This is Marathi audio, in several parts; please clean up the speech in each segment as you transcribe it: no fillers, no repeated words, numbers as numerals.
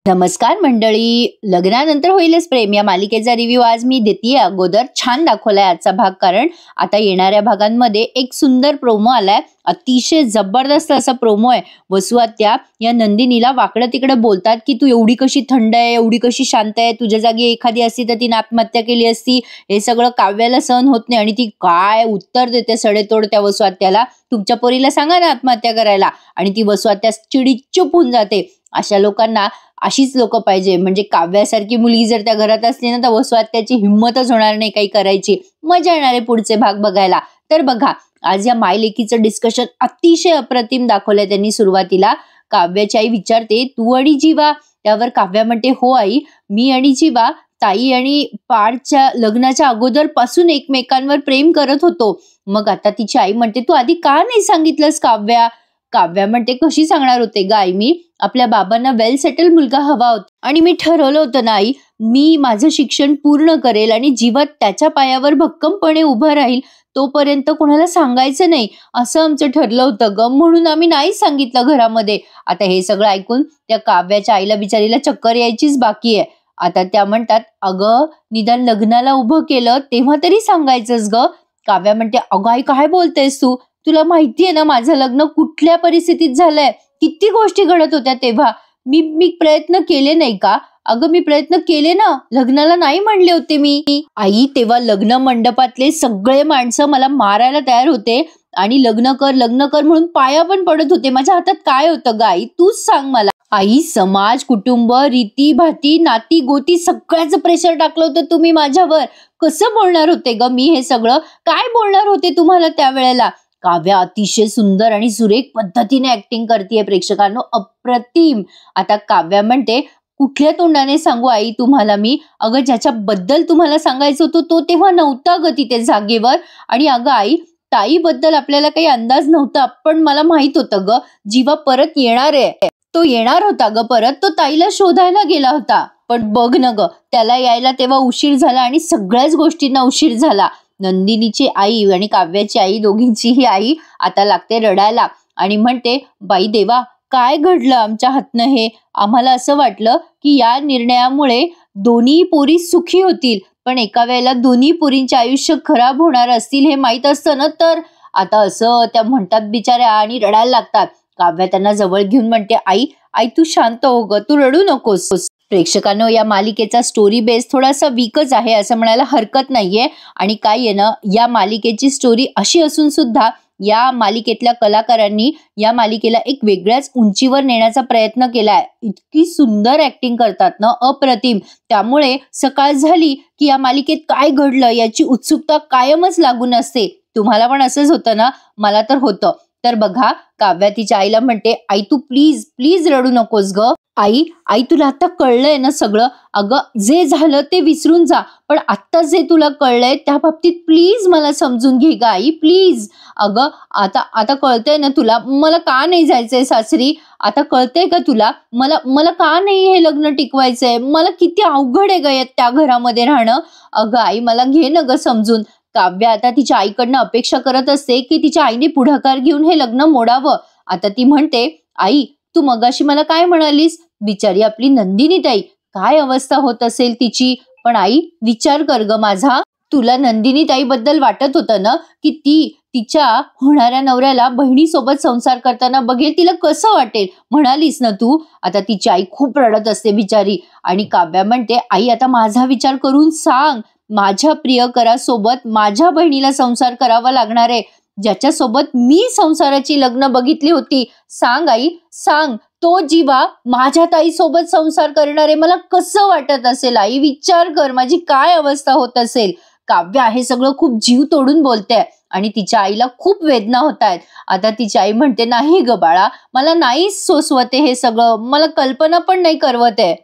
नमस्कार मंडळी. लग्नानंतर होईलच प्रेम या मालिकेचा रिव्ह्यू आज मी देते. अगोदर छान दाखवलाय आजचा भाग, कारण आता येणाऱ्या भागांमध्ये एक सुंदर प्रोमो आलाय. अतिशय जबरदस्त असा प्रोमो आहे. वसू आत्या या नंदिनीला वाकडं तिकडे बोलतात की तू एवढी कशी थंड आहे, एवढी कशी शांत आहे, तुझ्या जागी एखादी असती तर तिने आत्महत्या केली असती. हे सगळं काव्याला सहन होत नाही आणि ती काय उत्तर देते सडेतोड त्या वसू आत्याला. तुमच्या पोरीला सांगा ना आत्महत्या करायला. आणि ती वसू आत्या चिडीचूप होऊन जाते. अशा लोकांना अशीच लोक पाहिजे. म्हणजे काव्यासारखी मुलगी जर त्या घरात असली ना तर वसू आत्याची हिंमतच होणार नाही काही करायची. मजा येणार आहे पुढचे भाग बघायला. तर बघा, आज या मायलेकीचं डिस्कशन अतिशय अप्रतिम दाखवलंय त्यांनी. सुरुवातीला काव्याची आई विचारते तू आणि जीवा. त्यावर काव्या म्हणते हो आई, मी आणि जीवा ताई आणि पाडच्या लग्नाच्या अगोदर पासून एकमेकांवर प्रेम करत होतो. मग आता तिची आई म्हणते तू आधी का नाही सांगितलंस काव्या. काव्या म्हणते कशी सांगणार होते ग आई, मी आपल्या बाबांना वेल सेटल मुलगा हवा होता आणि मी ठरवलं होतं ना आई, मी माझं शिक्षण पूर्ण करेल आणि जीवात त्याच्या पायावर भक्कमपणे उभं राहील तोपर्यंत कोणाला सांगायचं नाही असं आमचं ठरलं होतं ग, म्हणून आम्ही नाही सांगितलं घरामध्ये. आता हे सगळं ऐकून त्या काव्याच्या आईला बिचारीला चक्कर यायचीच बाकी आहे. आता त्या म्हणतात अगं निदान लग्नाला उभं केलं तेव्हा तरी सांगायचंच ग. काव्या म्हणते अगं आई काय बोलतेस तू, तुला माहितीये ना माझं लग्न कुठल्या परिस्थितीत झालंय, किती गोष्टी घडत होत्या तेव्हा. मी प्रयत्न केले नाही का. अगं मी प्रयत्न केले ना, लग्नाला नाही म्हणले होते मी. आई तेव्हा लग्न मंडपातले सगळे माणसं मला मारायला तयार होते आणि लग्न कर म्हणून पाया पण पडत होते. माझ्या हातात काय होतं ग आई, तूच सांग मला. आई समाज, कुटुंब, रीती भाती, नाती गोती सगळ्याचं प्रेशर टाकलं होतं तुम्ही माझ्यावर. कसं बोलणार होते ग मी हे सगळं, काय बोलणार होते तुम्हाला त्यावेळेला. काव्या अतिशय सुंदर आणि सुरेख पद्धतीने ऍक्टिंग करतेय प्रेक्षकांनो, अप्रतिम. आता काव्या म्हणते कुठल्या तोंडाने सांगू आई तुम्हाला मी. अगं ज्याच्याबद्दल तुम्हाला सांगायचं होतं तो तेव्हा नव्हता ग तिथे जागेवर. आणि अगं आई ताईबद्दल आपल्याला काही अंदाज नव्हता, पण मला माहित होतं ग जीवा परत येणार आहे. तो येणार होता ग परत, तो ताईला शोधायला गेला होता. पण बघ न ग त्याला यायला तेव्हा उशीर झाला आणि सगळ्याच गोष्टींना उशीर झाला. नंदिनीची आई आणि काव्याची आई दोघींचीही आई आता लागते रडायला आणि म्हणते बाई देवा काय घडलं आमच्या हातनं हे. आम्हाला असं वाटलं की या निर्णयामुळे दोन्ही पोरी सुखी होतील, पण एका वेळेला दोन्ही पोरींचे आयुष्य खराब होणार असतील हे माहित असतं ना तर. आता असं त्या म्हणतात बिचाऱ्या आणि रडायला लागतात. काव्या त्यांना जवळ घेऊन म्हणते आई आई तू शांत हो ग, तू रडू नकोस. प्रेक्षकांनो या मालिकेचा स्टोरी बेस थोडासा वीकच आहे असं म्हणायला हरकत नाहीये. आणि काय आहे ना, या मालिकेची स्टोरी अशी असून सुद्धा या मालिकेतल्या कलाकारांनी या मालिकेला एक वेगळ्याच उंचीवर नेण्याचा प्रयत्न केलाय. इतकी सुंदर ऍक्टिंग करतात ना, अप्रतिम. त्यामुळे सकाळ झाली की या मालिकेत काय घडलं याची उत्सुकता कायमच लागून असते. तुम्हाला पण असंच होतं ना, मला तर होतं. तर बघा काव्या तिच्या आईला म्हणते आई तू प्लीज प्लीज रडू नकोस ग. आई आई तुला आता कळलंय ना सगळं. अगं जे झालं ते विसरून जा, पण आत्ता जे तुला कळलंय त्या बाबतीत प्लीज मला समजून घे ग आई प्लीज. अगं आता कळतंय ना तुला मला का नाही जायचंय सासरी. आता कळतंय का तुला मला का नाही हे लग्न टिकवायचंय. मला किती अवघड आहे ग त्या घरामध्ये राहणं. अगं आई मला घे ना ग समजून. काव्या आता तिच्या आईकडनं अपेक्षा करत असते की तिच्या आईने पुढाकार घेऊन हे लग्न मोडावं. आता ती म्हणते आई तू मगाशी मला काय म्हणालीस. बिचारी आपली नंदिनी ताई, काय अवस्था होत असेल तिची. पण आई विचार कर ग माझा, तुला नंदिनी ताई बद्दल वाटत होतं ना की ती तिच्या होणाऱ्या नवऱ्याला बहिणीसोबत संसार करताना बघेल, तिला कसं वाटेल म्हणालीस ना तू. आता तिची आई खूप रडत असते बिचारी. आणि काव्या म्हणते आई आता माझा विचार करून सांग, माझ्या प्रियकरासोबत माझ्या बहिणीला संसार करावा लागणार आहे, ज्याच्यासोबत मी संसाराची लग्न बघितली होती. सांग आई सांग, तो जीवा माझ्या ताईसोबत संसार करणार आहे. मला कसं वाटत असेल आई, विचार कर माझी काय अवस्था होत असेल. काव्या हे सगळं खूप जीव तोडून बोलते आणि तिच्या आईला खूप वेदना होत आहेत. आता तिची आई म्हणते नाही ग बाळा, मला नाही सोसवते हे सगळं, मला कल्पना पण नाही करवते.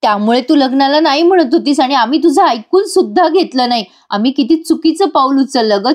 त्यामुळे तू लग्नाला नाही म्हणत होतीस आणि आम्ही तुझं ऐकून सुद्धा घेतलं नाही. आम्ही किती चुकीचं पाऊल उचललं ग,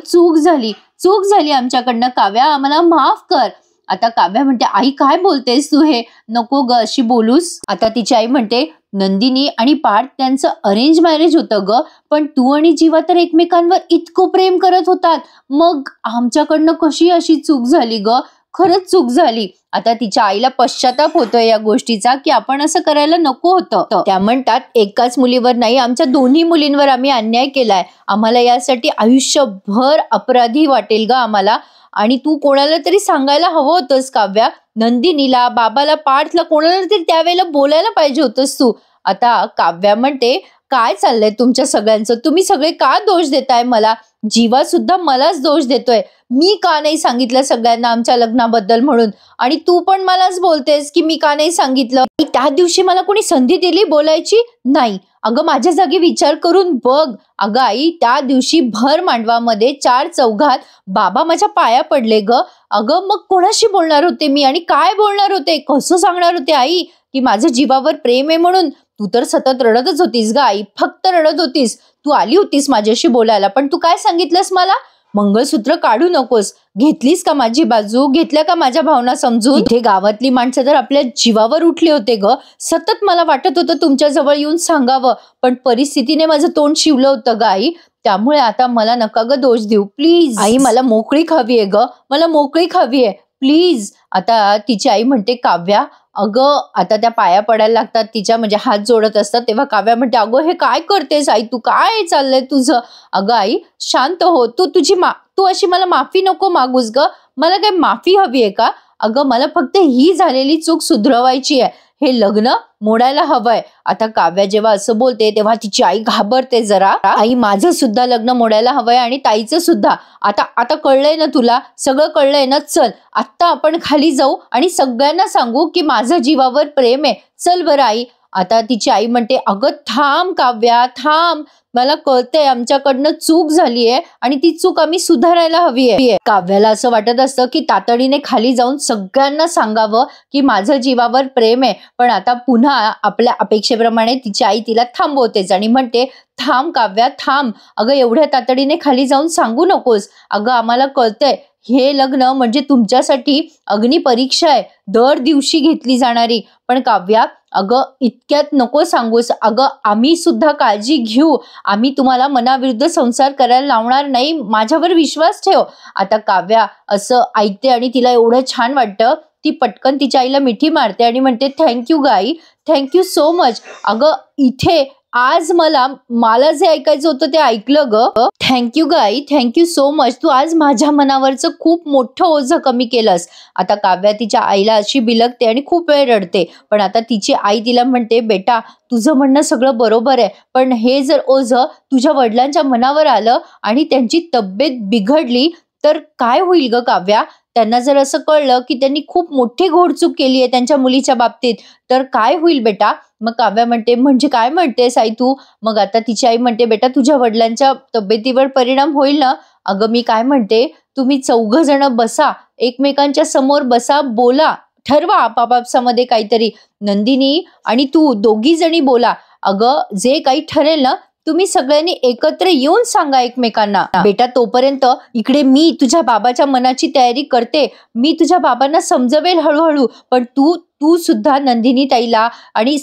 चूक झाली आमच्याकडनं काव्या, आम्हाला माफ कर. आता काव्या म्हणते आई काय बोलतेस तू, हे नको ग अशी बोलूस. आता तिची आई म्हणते नंदिनी आणि पार्थ त्यांचं अरेंज मॅरेज होतं ग, पण तू आणि जीवा तर एकमेकांवर इतकं प्रेम करत होतात, मग आमच्याकडनं कशी अशी चूक झाली ग. खरंच चूक झाली. आता तिच्या आईला पश्चाताप होतोय या गोष्टीचा की आपण असं करायला नको होतं. त्या म्हणतात एकाच मुलीवर नाही, आमच्या दोन्ही मुलींवर आम्ही अन्याय केलाय. आम्हाला यासाठी आयुष्यभर अपराधी वाटेल ग आम्हाला. आणि तू कोणाला तरी सांगायला हवं होतंस काव्या. नंदिनीला, बाबाला, पार्थला, कोणाला तरी त्यावेळेला बोलायला पाहिजे होतंस तू. आता काव्या म्हणते काय चाललंय तुमच्या सगळ्यांचं? तुम्ही सगळे का दोष देताय मला? जीवा सुद्धा मलाच दोष देतोय. मी का नाही सांगितलं सगळ्यांना आमच्या लग्नाबद्दल म्हणून, आणि तू पण मलाच बोलतेस की मी का नाही सांगितलं. त्या दिवशी मला कोणी संधी दिली बोलायची? नाही. अगं माझ्या जागी विचार करून बघ. अगं आई, त्या दिवशी भर मांडवामध्ये 4 चौघात बाबा माझ्या पाया पडले ग. अगं मग कोणाशी बोलणार होते मी आणि काय बोलणार होते? कसं सांगणार होते आई की माझं जीवावर प्रेम आहे म्हणून? तू तर सतत रडतच होतीस ग आई, फक्त रडत होतीस. तू आली होतीस माझ्याशी बोलायला, पण तू काय सांगितलंस मला? मंगळसूत्र काढू नकोस. घेतलीस का माझी बाजू? घेतल्या का माझ्या भावना समजून? इथे गावातली माणसं तर आपल्या जीवावर उठली होते ग. सतत मला वाटत होतं तुमच्या जवळ येऊन सांगावं, पण परिस्थितीने माझं तोंड शिवलं होतं ग आई. त्यामुळे आता मला नका ग दोष देऊ प्लीज. आई मला मोकळीक हवी आहे ग, मला मोकळीक हवी आहे प्लीज. आता तिची आई म्हणते काव्या, अगं आता त्या पाया पडायला लागतात तिच्या, म्हणजे हात जोडत असतात. तेव्हा काव्या म्हणते अगं हे काय करतेस आई, तू काय चाललंय तुझं? अगं आई शांत हो. तू अशी मला माफी नको मागूस ग. मला काय माफी हवी आहे का? अगं मला फक्त ही झालेली चूक सुधरवायची आहे. हे लग्न मोडायला हवंय. आता काव्या जेव्हा असं बोलते तेव्हा तिची आई घाबरते जरा. आई माझं सुद्धा लग्न मोडायला हवंय आणि ताईचं सुद्धा. आता कळलंय ना तुला? सगळं कळलंय ना? चल आत्ता आपण खाली जाऊ आणि सगळ्यांना सांगू की माझं जीवावर प्रेम आहे. चल बरं आई. आता तिची आई म्हणते अगं थांब काव्या थांब, मला कळतंय आमच्याकडनं चूक झालीये आणि ती चूक आम्ही सुधारायला हवी आहे. काव्याला असं वाटत असतं की तातडीने खाली जाऊन सगळ्यांना सांगावं की माझं जीवावर प्रेम आहे, पण आता पुन्हा आपल्या अपेक्षेप्रमाणे तिची आई तिला थांबवतेच आणि म्हणते थांब काव्या थांब. अगं एवढ्या तातडीने खाली जाऊन सांगू नकोस. अगं आम्हाला कळतंय हे लग्न म्हणजे तुमच्यासाठी अग्निपरीक्षा आहे, दर दिवशी घेतली जाणारी. पण काव्या अगं इतक्यात नको सांगूस. अगं आम्ही सुद्धा काळजी घेऊ. आम्ही तुम्हाला मनाविरुद्ध संसार करायला लावणार नाही. माझ्यावर विश्वास ठेव. आता काव्या असं ऐकते आणि तिला एवढं छान वाटतं. ती पटकन तिच्या आईला मिठी मारते आणि म्हणते थँक्यू गाई, थँक्यू सो मच. अगं इथे आज मला जे ऐकायचं होतं ते ऐकलं ग. थँक्यू गाई, थँक्यू सो मच. तू आज माझ्या मनावरचं खूप मोठं ओझं कमी केलंस. आता काव्या तिच्या आईला अशी बिलगते आणि खूप वेळ रडते. पण आता तिची आई तिला म्हणते बेटा तुझं म्हणणं सगळं बरोबर आहे, पण हे जर ओझं तुझ्या वडिलांच्या मनावर आलं आणि त्यांची तब्येत बिघडली तर काय होईल ग काव्या? त्यांना जर असं कळलं की त्यांनी खूप मोठी घोडचूक केली आहे त्यांच्या मुलीच्या बाबतीत तर काय होईल बेटा? मग काव्या म्हणते म्हणजे काय म्हणतेस आई तू? मग आता तिची आई म्हणते बेटा तुझ्या वडिलांच्या तब्येतीवर परिणाम होईल ना? अगं मी काय म्हणते, तुम्ही 4 जण बसा, एकमेकांच्या समोर बसा, बोला, ठरवा आपापसामध्ये काहीतरी. नंदिनी आणि तू दोघी जणी बोला. अगं जे काही ठरेल ना तुम्ही सगळ्यांनी एकत्र येऊन सांगा एकमेकांना. बेटा तोपर्यंत इकडे मी तुझ्या बाबाच्या मनाची तयारी करते. मी तुझ्या बाबांना समजवेल हळूहळू, पण तू सुद्धा नंदिनी ताईला आणि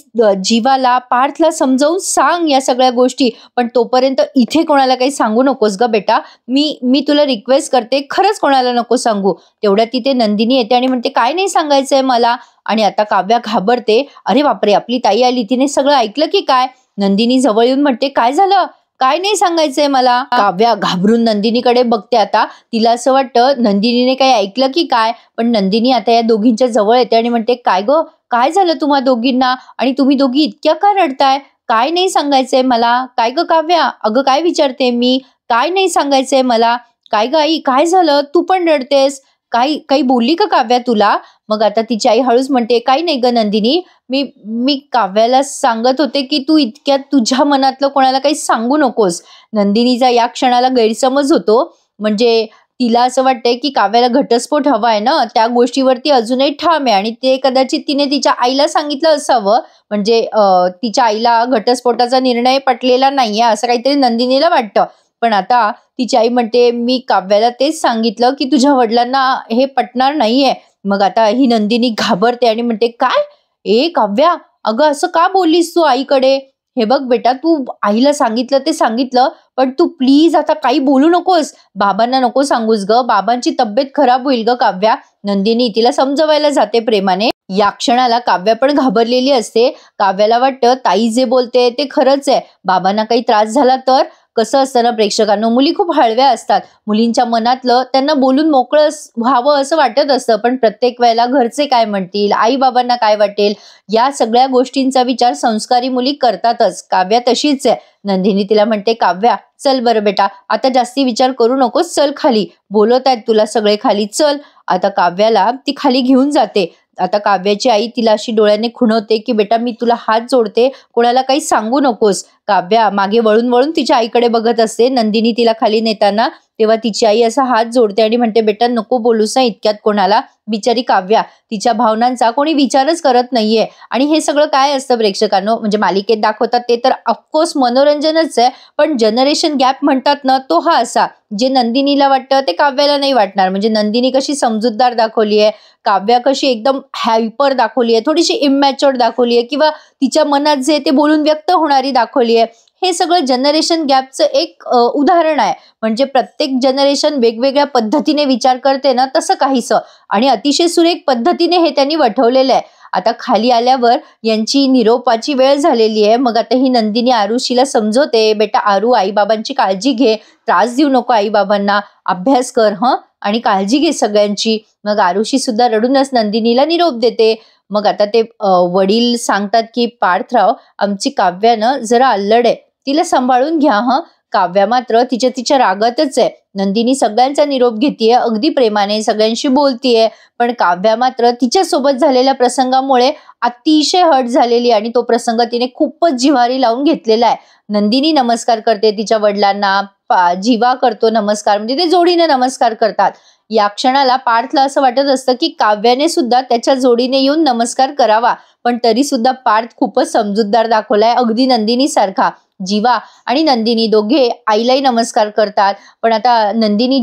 जीवाला, पार्थला समजावून सांग या सगळ्या गोष्टी. पण तोपर्यंत इथे कोणाला काही सांगू नकोस ग बेटा. मी तुला रिक्वेस्ट करते, खरंच कोणाला नको सांगू. तेवढ्यात तिथे नंदिनी येते आणि म्हणते काय नाही सांगायचंय मला. आणि आता काव्या घाबरते. अरे बापरे आपली ताई आली, तिने सगळं ऐकलं की काय? नंदिनी जवळ येऊन म्हणते काय झालं, काय नाही सांगायचंय मला. काव्या घाबरून नंदिनीकडे बघते. आता तिला असं वाटतं नंदिनीने काही ऐकलं की काय, पण नंदिनी आता या दोघींच्या जवळ येते आणि म्हणते काय ग काय झालं तुम्हा दोघींना आणि तुम्ही दोघी इतक्या का रडताय? काय नाही सांगायचंय मला? काय ग काव्या? अगं काय विचारते मी, काय नाही सांगायचंय मला? काय ग आई काय झालं, तू पण रडतेस? काही बोलली का काव्या तुला? मग आता तिची आई हळूच म्हणते काही नाही ग नंदिनी, मी काव्याला सांगत होते की तू इतक्यात तुझ्या मनातलं कोणाला काही सांगू नकोस. नंदिनीचा या क्षणाला गैरसमज होतो. म्हणजे तिला असं वाटतंय की काव्याला घटस्फोट हवा आहे ना, त्या गोष्टीवरती अजूनही ठाम आहे आणि ते कदाचित तिने तिच्या आईला सांगितलं असावं. म्हणजे तिच्या आईला घटस्फोटाचा निर्णय पटलेला नाहीये असं काहीतरी नंदिनीला वाटतं. पण आता तिची आई म्हणते मी काव्याला तेच सांगितलं की तुझ्या वडिलांना हे पटणार नाहीये. मग आता ही नंदिनी घाबरते आणि म्हणते काय काव्या अगं असं का बोललीस तू आईकडे? हे बघ बेटा, तू आईला सांगितलं ते सांगितलं, पण तू प्लीज आता काही बोलू नकोस, बाबांना नको सांगूस ग, बाबांची तब्येत खराब होईल ग काव्या. नंदिनी तिला समजवायला जाते प्रेमाने. या क्षणाला काव्या पण घाबरलेली असते. काव्याला वाटतं ताई जे बोलते ते खरंच आहे, बाबांना काही त्रास झाला तर. कसं असतं ना प्रेक्षकांनो, मुली खूप हळव्या असतात, मुलींच्या मनातलं त्यांना बोलून मोकळं व्हावं असं वाटत असतं, पण प्रत्येक वेळेला घरचे काय म्हणतील, आई बाबांना काय वाटेल, या सगळ्या गोष्टींचा विचार संस्कारी मुली करतातच. काव्या तशीच आहे. नंदिनी तिला म्हणते, काव्या चल बरं बेटा, आता जास्ती विचार करू नकोस, चल खाली, बोलत आहेत तुला सगळे, खाली चल. आता काव्याला ती खाली घेऊन जाते. आता काव्याची आई तिला अशी डोळ्याने खुणवते की बेटा मी तुला हात जोडते, कोणाला काही सांगू नकोस. काव्या मागे वळून वळून तिच्या आईकडे बघत असते. नंदिनी तिला खाली नेताना तेव्हा तिची आई असा हात जोडते आणि म्हणते, बेटा नको बोलूस ना इतक्यात कोणाला. बिचारी काव्या, तिच्या भावनांचा कोणी विचारच करत नाहीये. आणि हे सगळं काय असतं प्रेक्षकांनो, म्हणजे मालिकेत दाखवतात ते तर ऑफकोर्स मनोरंजनच आहे, पण जनरेशन गॅप म्हणतात ना, तो हा असा, जे नंदिनीला वाटतं ते काव्याला नाही वाटणार. म्हणजे नंदिनी कशी समजूतदार दाखवली आहे, काव्या कशी एकदम हायपर दाखवली आहे, थोडीशी इमॅच्युअर दाखवली आहे, किंवा तिच्या मनात जे ते बोलून व्यक्त होणारी दाखवली आहे. हे सगळं जनरेशन गॅपचं एक उदाहरण आहे. म्हणजे प्रत्येक जनरेशन वेगवेगळ्या पद्धतीने विचार करते ना, तसं काहीसं, आणि अतिशय सुरेख पद्धतीने हे त्यांनी वठवलेलं आहे. आता खाली आल्यावर यांची निरोपाची वेळ झालेली आहे. मग आता ही नंदिनी आरुषीला समजवते, बेटा आरू, आईबाबांची काळजी घे, त्रास देऊ नको आईबाबांना, अभ्यास कर आणि काळजी घे सगळ्यांची. मग आरुषी सुद्धा रडूनच नंदिनीला निरोप देते. मग आता ते वडील सांगतात की पार्थराव, आमची काव्यानं जरा अल्लड आहे, तिला सांभाळून घ्या. काव्या मात्र तिच्या रागातच आहे. नंदिनी सगळ्यांचा निरोप घेतीये, अगदी प्रेमाने सगळ्यांशी बोलतीये, पण काव्या मात्र तिच्या सोबत झालेल्या प्रसंगामुळे अतिशय हर्ट झालेली आणि तो प्रसंग तिने खूपच जिव्हारी लावून घेतलेला आहे. नंदिनी नमस्कार करते तिच्या वडिलांना, जीवा करतो नमस्कार, म्हणजे ते जोडीने नमस्कार करतात. या क्षणाला पार्थला असं वाटत असतं की काव्याने सुद्धा त्याच्या जोडीने येऊन नमस्कार करावा, पण तरी सुद्धा पार्थ खूपच समजूतदार दाखवलाय, अगदी नंदिनी सारखा. जीवा आणि नंदिनी दोघे आईलाही नमस्कार करतात, पण आता नंदिनी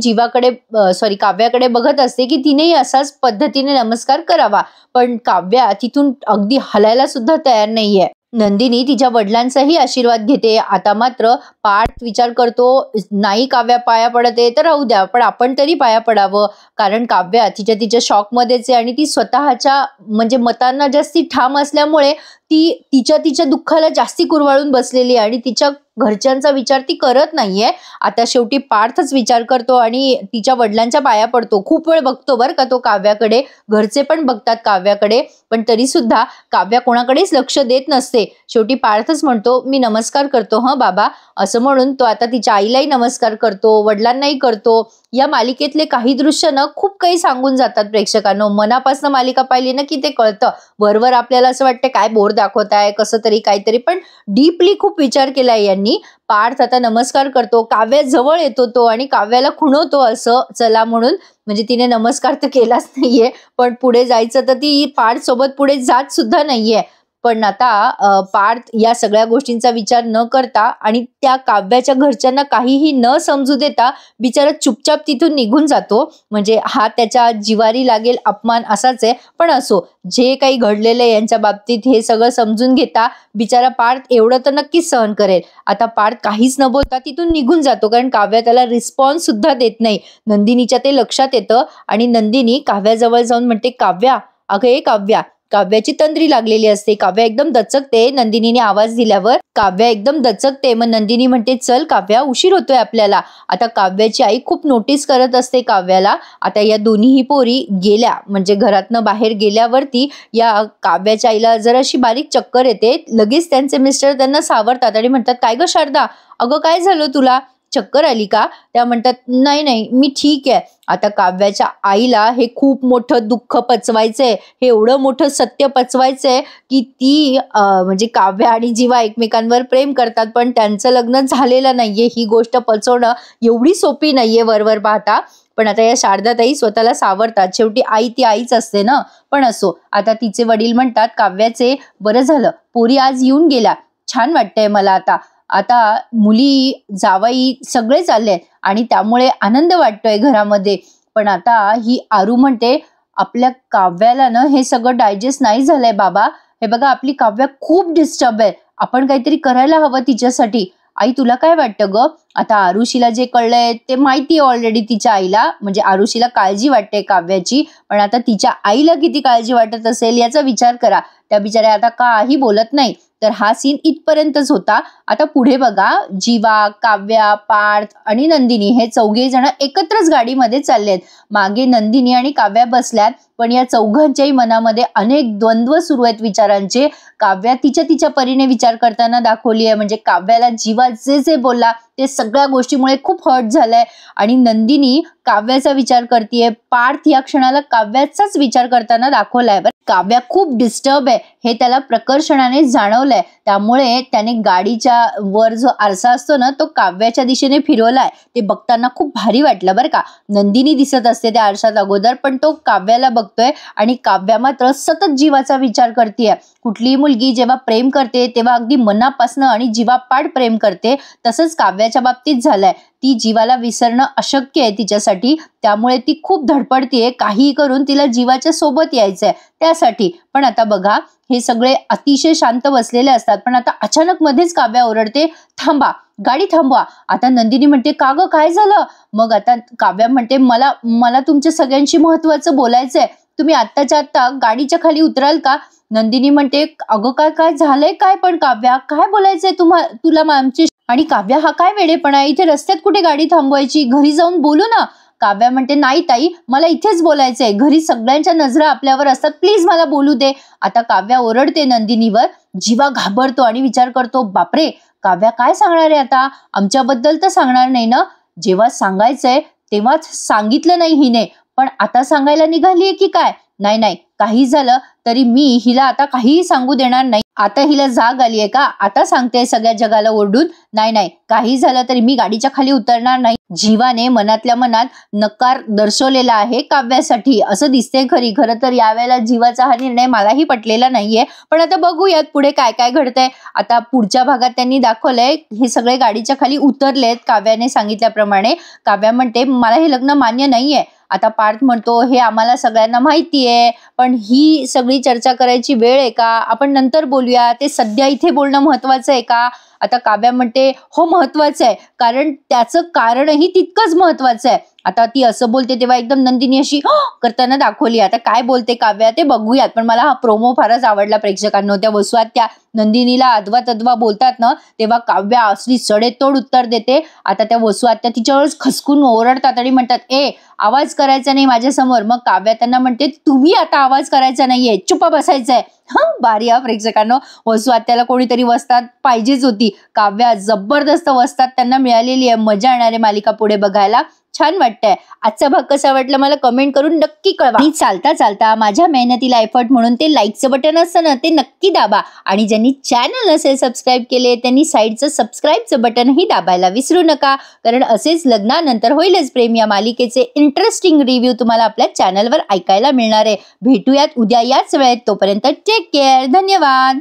काव्याकडे बघत असते की तिनेही असाच पद्धतीने नमस्कार करावा, पण काव्या तिथून अगदी हलायला सुद्धा तयार नाहीये. नंदिनी तिच्या वडिलांचाही आशीर्वाद घेते. आता मात्र पार्थ विचार करतो, नाही काव्या पाया पडते तर राहू द्या, पण आपण तरी पाया पडावं, कारण काव्या तिच्या शॉकमध्येच आहे आणि ती स्वतःच्या म्हणजे मतांना जास्ती ठाम असल्यामुळे ती तिच्या दुःखाला जास्ती कुरवाळून बसलेली आहे आणि तिच्या घरच्यांचा विचार ती करत नाहीये. आता शेवटी पार्थच विचार करतो आणि तिच्या वडिलांच्या पाया पडतो. खूप वेळ बघतो बरं का तो काव्याकडे, घरचे पण बघतात काव्याकडे, पण तरी सुद्धा काव्या कोणाकडेच लक्ष देत नसते. शेवटी पार्थच म्हणतो, मी नमस्कार करतो बाबा, असं म्हणून तो आता तिच्या आईलाही नमस्कार करतो, वडिलांनाही करतो. या मालिकेतले काही दृश्य ना खूप काही सांगून जातात प्रेक्षकांनो. मनापासून मालिका पाहिली ना की ते कळतं. वरवर आपल्याला असं वाटतं काय बोर दाखवताय, कसं तरी काहीतरी, पण डीपली खूप विचार केलाय यांनी. पार्थ आता नमस्कार करतो, काव्या जवळ येतो तो आणि काव्याला खुणवतो असं चला म्हणून, म्हणजे तिने नमस्कार तर केलाच नाहीये, पण पुढे जायचं तर ती पार्थ सोबत पुढे जात सुद्धा नाहीये. पण आता पार्थ या सगळ्या गोष्टींचा विचार न करता आणि त्या काव्याच्या घरच्यांना काहीही न समजू देता बिचारा चुपचाप तिथून निघून जातो. म्हणजे हा त्याच्या जिवारी लागेल अपमान असाच आहे, पण असो, जे काही घडलेलं आहे यांच्या बाबतीत हे सगळं समजून घेता बिचारा पार्थ एवढं तर नक्कीच सहन करेल. आता पार्थ काहीच न बोलता तिथून निघून जातो, कारण काव्या त्याला रिस्पॉन्स सुद्धा देत नाही. नंदिनीच्या ते लक्षात येतं आणि नंदिनी काव्याजवळ जाऊन म्हणते, काव्या, अगं ए काव्या. काव्याची तंद्री लागलेली असते. काव्या एकदम दचकते नंदिनीने आवाज दिल्यावर. काव्या एकदम दचकते. मग नंदिनी म्हणते, चल काव्या, उशीर होतोय आपल्याला. आता काव्याची आई खूप नोटीस करत असते काव्याला. आता या दोन्हीही पोरी गेल्या, म्हणजे घरातनं बाहेर गेल्यावरती या काव्याच्या आईला जराशी बारीक चक्कर येते. लगेच त्यांचे मिस्टर त्यांना सावरतात आणि म्हणतात, काय ग शारदा, अगं काय झालं तुला, चक्कर आली का? त्या म्हणतात, नाही मी ठीक आहे. आता काव्याच्या आईला हे खूप मोठं दुःख पचवायचंय, हे एवढं मोठं सत्य पचवायचंय की ती म्हणजे काव्या आणि जीवा एकमेकांवर प्रेम करतात, पण त्यांचं लग्न झालेलं नाहीये. ही गोष्ट पचवणं एवढी सोपी नाहीये वरवर पाहता. पण आता या शारदाताई स्वतःला सावरतात. शेवटी आई ती आईच असते ना. पण असो, आता तिचे वडील म्हणतात काव्याचे, बरं झालं पोरी आज येऊन गेल्या, छान वाटतंय मला. आता मुली जावाई सगळे चालले आणि त्यामुळे आनंद वाटतोय घरामध्ये. पण आता ही आरू म्हणते, आपल्या काव्याला ना हे सगळं डायजेस्ट नाही झालंय बाबा. हे बघा, आपली काव्या खूप डिस्टर्ब आहे. आपण काहीतरी करायला हवं तिच्यासाठी. आई तुला काय वाटतं ग? आता आरुषीला जे कळलंय ते माहिती ऑलरेडी तिच्या आईला, म्हणजे आरुषीला काळजी वाटते काव्याची, पण आता तिच्या आईला किती काळजी वाटत असेल याचा विचार करा. त्या बिचाऱ्या आता काही बोलत नाही. तर हा सीन इथपर्यंतच होता. आता पुढे बघा, जीवा, काव्या, पार्थ आणि नंदिनी हे चौघे जण एकत्रच गाडीमध्ये चाललेत. मागे नंदिनी आणि काव्या बसल्यात, पण या चौघांच्याही मनामध्ये अनेक द्वंद्व सुरू आहेत विचारांचे. काव्या तिच्या परीने विचार करताना दाखवली आहे, म्हणजे काव्याला जीवा जे जे बोलला ते सगळ्या गोष्टीमुळे खूप हर्ट झालंय आणि नंदिनी काव्याचा विचार करतेय. पार्थ या क्षणाला काव्याचाच विचार करताना दाखवलाय. काव्या खूप डिस्टर्ब आहे हे त्याला प्रकर्षणाने जाणवलंय, त्यामुळे त्याने गाडीच्या वर जो आरसा असतो ना तो काव्याच्या दिशेने फिरवलाय. ते बघताना खूप भारी वाटलं बरं का. नंदिनी दिसत असते त्या आरशात अगोदर, पण तो काव्याला बघतोय आणि काव्या मात्र सतत जीवाचा विचार करतेय. कुठलीही मुलगी जेव्हा प्रेम करते तेव्हा अगदी मनापासनं आणि जीवापाड प्रेम करते, तसंच काव्याच्या बाबतीत झालंय. ती जीवाला विसरणं अशक्य आहे तिच्यासाठी, त्यामुळे ती खूप धडपडतीये, काहीही करून तिला जीवाच्या सोबत यायचंय त्यासाठी. पण आता बघा, हे सगळे अतिशय शांत बसलेले असतात, पण आता अचानक मध्येच काव्या ओरडते, थांबा, गाडी थांबवा. आता नंदिनी म्हणते, का ग काय झालं? मग आता काव्या म्हणते, मला तुमच्या सगळ्यांशी महत्वाचं बोलायचंय, तुम्ही आत्ताच्या आत्ता गाडीच्या खाली उतराल का? नंदिनी म्हणते, अगं काय झालंय काय? पण काव्या काय बोलायचंय तुला आमची? आणि काव्या हा काय वेडेपणा, इथे रस्त्यात कुठे गाडी थांबवायची, घरी जाऊन बोलू ना. काव्या म्हणते, नाही ताई, मला इथेच बोलायचंय, घरी सगळ्यांच्या नजरा आपल्यावर असतात, प्लीज मला बोलू दे. आता काव्या ओरडते नंदिनीवर. जीवा घाबरतो आणि विचार करतो, बापरे, काव्या काय सांगणार आहे आता? आमच्याबद्दल तर सांगणार नाही ना? जेव्हा सांगायचंय तेव्हाच सांगितलं नाही हिने, पण आता सांगायला निघालीये की काय? नाही, काही झालं तरी मी हिला आता काहीही सांगू देणार नाही. आता हिला जाग आलीये का? आता सांगते सगळ्या जगाला ओरडून, नाही, काही झालं तरी मी गाडीच्या खाली उतरणार नाही. जीवाने मनातल्या मनात नकार दर्शवलेला आहे काव्यासाठी असं दिसते. खरं तर यावेळेला जीवाचा हा निर्णय मलाही पटलेला नाहीये, पण आता बघूयात पुढे काय काय घडतंय. आता पुढच्या भागात त्यांनी दाखवलंय हे सगळे गाडीच्या खाली उतरलेत काव्याने सांगितल्याप्रमाणे. काव्या म्हणते, मला हे लग्न मान्य नाहीये. आता पार्थ म्हणतो, हे आम्हाला सगळ्यांना माहितीये, पण ही सगळी चर्चा करायची वेळ आहे का? आपण नंतर बोलूया, ते सध्या इथे बोलणं महत्वाचं आहे का? आता काव्या म्हणते, हो महत्वाचं आहे, कारण त्याचं कारणही तितकंच महत्वाचं आहे. आता ती असं बोलते तेव्हा एकदम नंदिनी अशी करताना दाखवली. आता काय बोलते काव्या ते बघूयात, पण मला हा प्रोमो फारच आवडला प्रेक्षकांनो. त्या वसुआत्या नंदिनीला अद्वा बोलतात ना, तेव्हा काव्या असली सडेतोड उत्तर देते. आता त्या वसुआत्या तिच्यावरच खसकून ओरडतात आणि म्हणतात, आवाज करायचा नाही माझ्या समोर. मग काव्या त्यांना म्हणते, तुम्ही आता आवाज करायचा नाहीये, चुप बसायचंय. भारी हा प्रेक्षकांनो. वसुआत्याला कोणीतरी वस्ताद पाहिजेच होती. काव्या जबरदस्त वस्ताद त्यांना मिळालेली आहे. मजा येणारी मालिका पुढे बघायला. छान वाटतंय. आजचा भाग कसा वाटला मला कमेंट करून नक्की कळवा. आणि चालता माझ्या मेहनतीला एफर्ट म्हणून ते लाईकचं बटन असतं ना, ते नक्की दाबा. आणि ज्यांनी चॅनल नसेल सबस्क्राईब केले त्यांनी साईडचं सबस्क्राईबचं बटनही दाबायला विसरू नका, कारण असेच लग्नानंतर होईलच प्रेम या मालिकेचे इंटरेस्टिंग रिव्ह्यू तुम्हाला आपल्या चॅनलवर ऐकायला मिळणार आहे. भेटूयात उद्या याच वेळेत. तोपर्यंत टेक केअर. धन्यवाद.